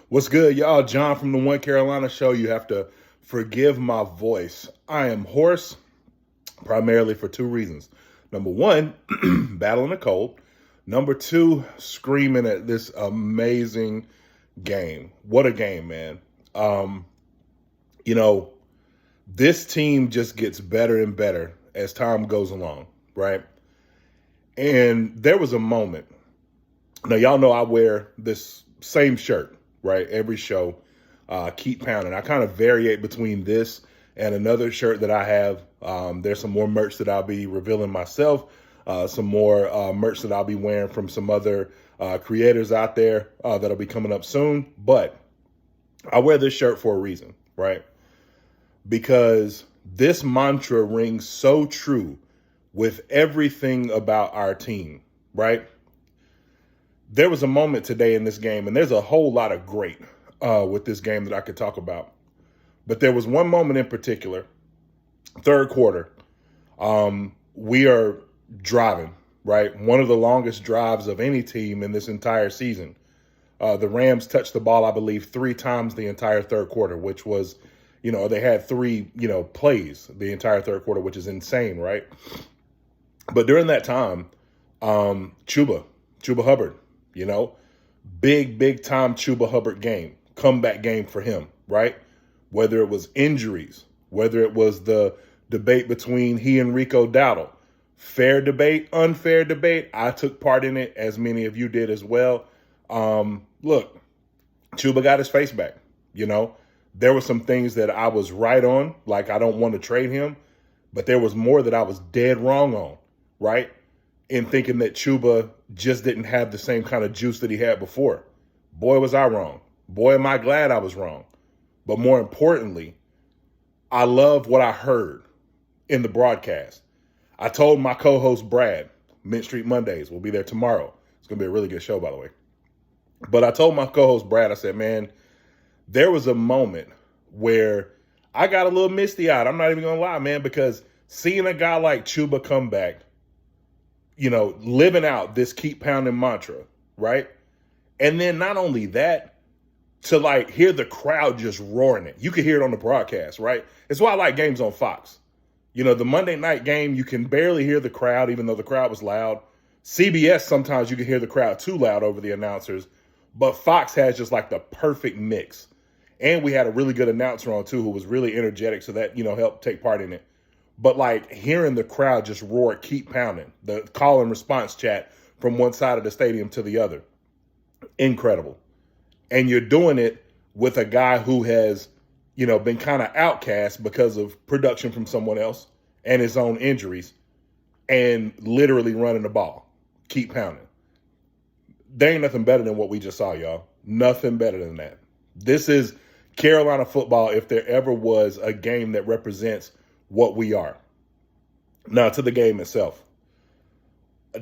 What's good, y'all? John from the One Carolina Show. You have to forgive my voice. I am hoarse primarily for two reasons. Number one, battling a cold. Number two, screaming at this amazing game. What a game, man. Um, you know, this team just gets better and better as time goes along, right? And there was a moment. Now, y'all know I wear this same shirt, right? Every show, keep pounding. I kind of variate between this and another shirt that I have. There's some more merch that I'll be revealing myself, some more merch that I'll be wearing from some other creators out there that'll be coming up soon. But I wear this shirt for a reason, right? Because this mantra rings so true with everything about our team, right? There was a moment today in this game, and there's a whole lot of great with this game that I could talk about. But there was one moment in particular, third quarter. We are driving, right? One of the longest drives of any team in this entire season. The Rams touched the ball, I believe, 3 times the entire third quarter, which was, they had 3, plays the entire third quarter, which is insane, right? But during that time, Chuba Hubbard, big time Chuba Hubbard game, comeback game for him, right? Whether it was injuries, whether it was the debate between he and Rico Dowdle, fair debate, unfair debate. I took part in it, as many of you did as well. Look, Chuba got his face back. There were some things that I was right on, like I don't want to trade him, but there was more that I was dead wrong on, right? In thinking that Chuba just didn't have the same kind of juice that he had before. Boy, was I wrong. Boy, am I glad I was wrong. But more importantly, I love what I heard in the broadcast. I told my co-host Brad, Mint Street Mondays, we'll be there tomorrow. It's going to be a really good show, by the way. But I told my co-host Brad, I said, man, there was a moment where I got a little misty-eyed. I'm not even going to lie, man, because seeing a guy like Chuba come back, living out this keep pounding mantra, right? And then not only that, to hear the crowd just roaring it. You could hear it on the broadcast, right? It's why I like games on Fox. The Monday night game, you can barely hear the crowd, even though the crowd was loud. CBS, sometimes you can hear the crowd too loud over the announcers. But Fox has just the perfect mix. And we had a really good announcer on too, who was really energetic. So that, helped take part in it. But hearing the crowd just roar, keep pounding, the call and response chat from one side of the stadium to the other. Incredible. And you're doing it with a guy who has, been kind of outcast because of production from someone else and his own injuries and literally running the ball. Keep pounding. There ain't nothing better than what we just saw, y'all. Nothing better than that. This is Carolina football if there ever was a game that represents what we are. Now, to the game itself.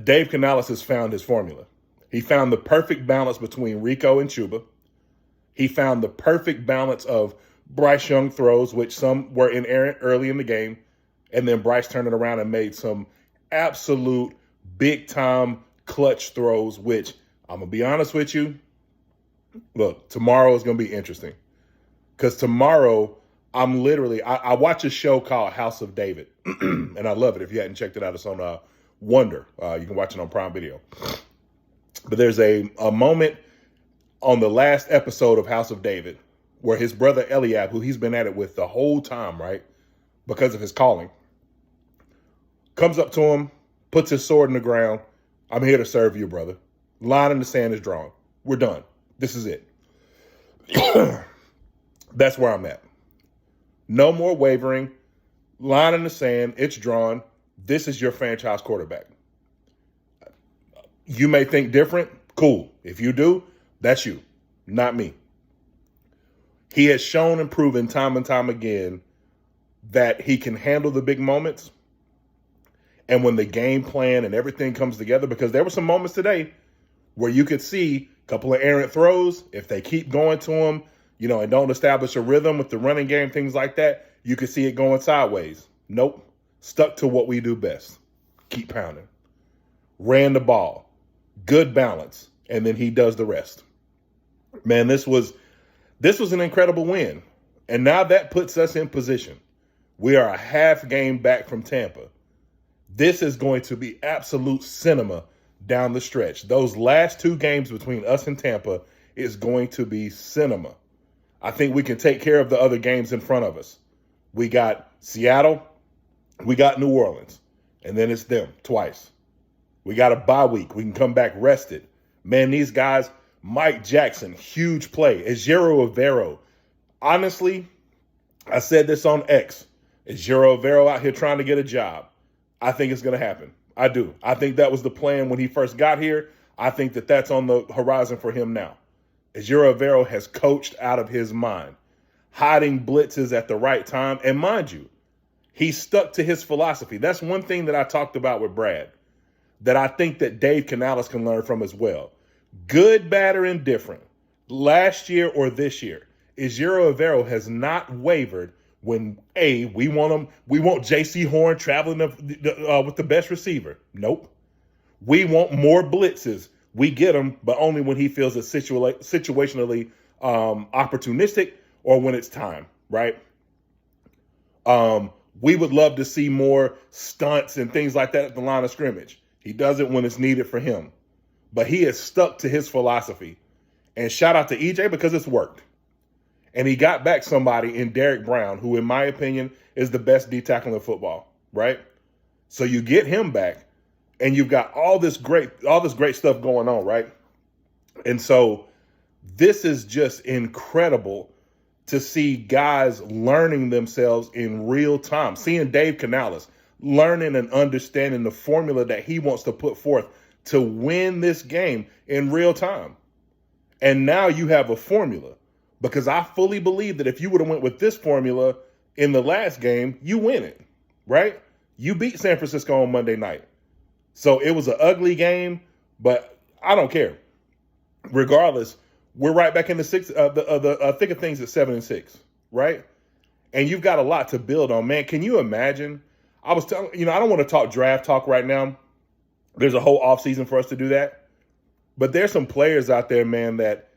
Dave Canales has found his formula. He found the perfect balance between Rico and Chuba. He found the perfect balance of Bryce Young throws, which some were inerrant early in the game, and then Bryce turned it around and made some absolute big-time clutch throws, which I'm going to be honest with you. Look, tomorrow is going to be interesting because tomorrow I watch a show called House of David, and I love it. If you hadn't checked it out, it's on Wonder. You can watch it on Prime Video. But there's a moment on the last episode of House of David where his brother Eliab, who he's been at it with the whole time, right, because of his calling, comes up to him, puts his sword in the ground. I'm here to serve you, brother. Line in the sand is drawn. We're done. This is it. That's where I'm at. No more wavering. Line in the sand. It's drawn. This is your franchise quarterback. You may think different. Cool. If you do, that's you, not me. He has shown and proven time and time again that he can handle the big moments. And when the game plan and everything comes together, because there were some moments today where you could see a couple of errant throws. If they keep going to him, and don't establish a rhythm with the running game, things like that, you could see it going sideways. Nope. Stuck to what we do best. Keep pounding. Ran the ball. Good balance. And then he does the rest. Man, this was This was an incredible win. And now that puts us in position. We are a half game back from Tampa. This is going to be absolute cinema down the stretch. Those last two games between us and Tampa is going to be cinema. I think we can take care of the other games in front of us. We got Seattle, we got New Orleans, and then it's them twice. We got a bye week. We can come back rested. Man, these guys, Mike Jackson, huge play. Ejiro Evero. Honestly, I said this on X. Ejiro Evero out here trying to get a job. I think it's going to happen. I do. I think that was the plan when he first got here. I think that that's on the horizon for him now. Ejiro Evero has coached out of his mind, hiding blitzes at the right time. And mind you, he stuck to his philosophy. That's one thing that I talked about with Brad that I think that Dave Canales can learn from as well. Good, bad, or indifferent, last year or this year, Ejiro Evero has not wavered when, we want J.C. Horn traveling with the best receiver. Nope. We want more blitzes. We get them, but only when he feels it's situationally opportunistic or when it's time, right? We would love to see more stunts and things like that at the line of scrimmage. He does it when it's needed for him. But he has stuck to his philosophy. And shout out to EJ because it's worked. And he got back somebody in Derek Brown, who, in my opinion, is the best D tackle in football, right? So you get him back, and you've got all this great stuff going on, right? And so this is just incredible to see guys learning themselves in real time, seeing Dave Canales learning and understanding the formula that he wants to put forth to win this game in real time. And now you have a formula, because I fully believe that if you would have went with this formula in the last game, you win it, right? You beat San Francisco on Monday night. So it was an ugly game, but I don't care. Regardless, we're right back in the thick of things at 7-6, right? And you've got a lot to build on, man. Can you imagine? I was telling I don't want to talk draft talk right now. There's a whole offseason for us to do that. But there's some players out there, man, that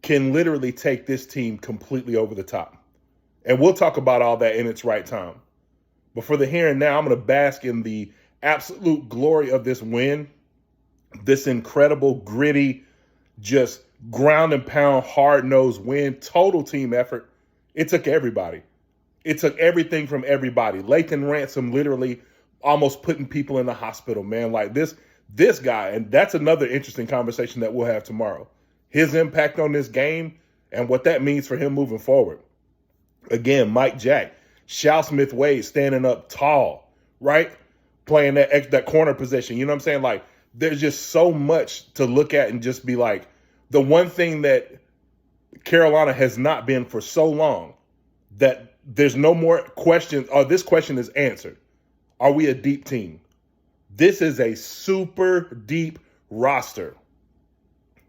can literally take this team completely over the top. And we'll talk about all that in its right time. But for the here and now, I'm going to bask in the absolute glory of this win, this incredible, gritty, just ground and pound, hard-nosed win, total team effort. It took everybody. It took everything from everybody. Lathan Ransom literally almost putting people in the hospital, man. Like this guy, and that's another interesting conversation that we'll have tomorrow. His impact on this game and what that means for him moving forward. Again, Mike Jack, Shal Smith-Wade standing up tall, right? Playing that corner position. You know what I'm saying? Like, there's just so much to look at and just be like, the one thing that Carolina has not been for so long, that there's no more questions, or this question is answered. Are we a deep team? This is a super deep roster.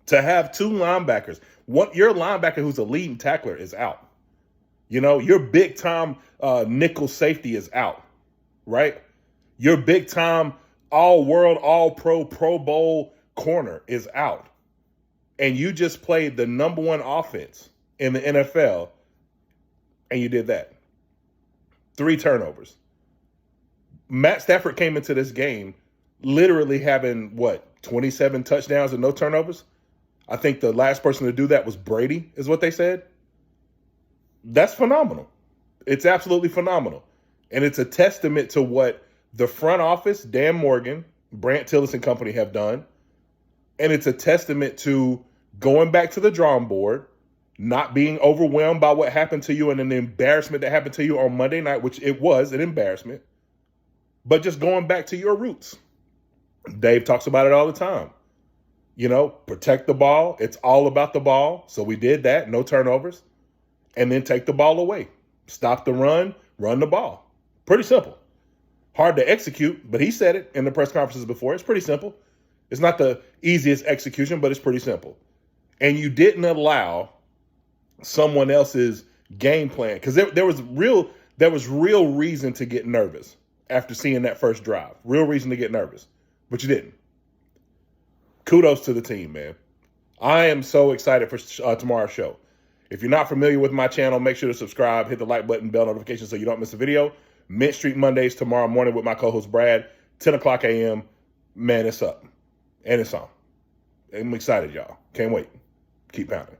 To have two linebackers, your linebacker who's a leading tackler is out. Your big-time nickel safety is out, right? Your big-time all-world, all-pro, Pro Bowl corner is out. And you just played the number one offense in the NFL, and you did that. 3 turnovers. Matt Stafford came into this game literally having, 27 touchdowns and no turnovers? I think the last person to do that was Brady, is what they said. That's phenomenal. It's absolutely phenomenal. And it's a testament to what the front office, Dan Morgan, Brant Tillis and company have done. And it's a testament to going back to the drawing board, not being overwhelmed by what happened to you and an embarrassment that happened to you on Monday night, which it was an embarrassment, but just going back to your roots. Dave talks about it all the time. Protect the ball. It's all about the ball. So we did that, no turnovers. And then take the ball away. Stop the run the ball. Pretty simple. Hard to execute, but he said it in the press conferences before. It's pretty simple. It's not the easiest execution, but it's pretty simple. And you didn't allow someone else's game plan, because there was real reason to get nervous after seeing that first drive. Real reason to get nervous, but you didn't. Kudos to the team, man. I am so excited for tomorrow's show. If you're not familiar with my channel, make sure to subscribe, hit the like button, bell notification so you don't miss a video. Mint Street Mondays tomorrow morning with my co-host Brad, 10 o'clock a.m. Man, it's up. And it's on. I'm excited, y'all. Can't wait. Keep pounding.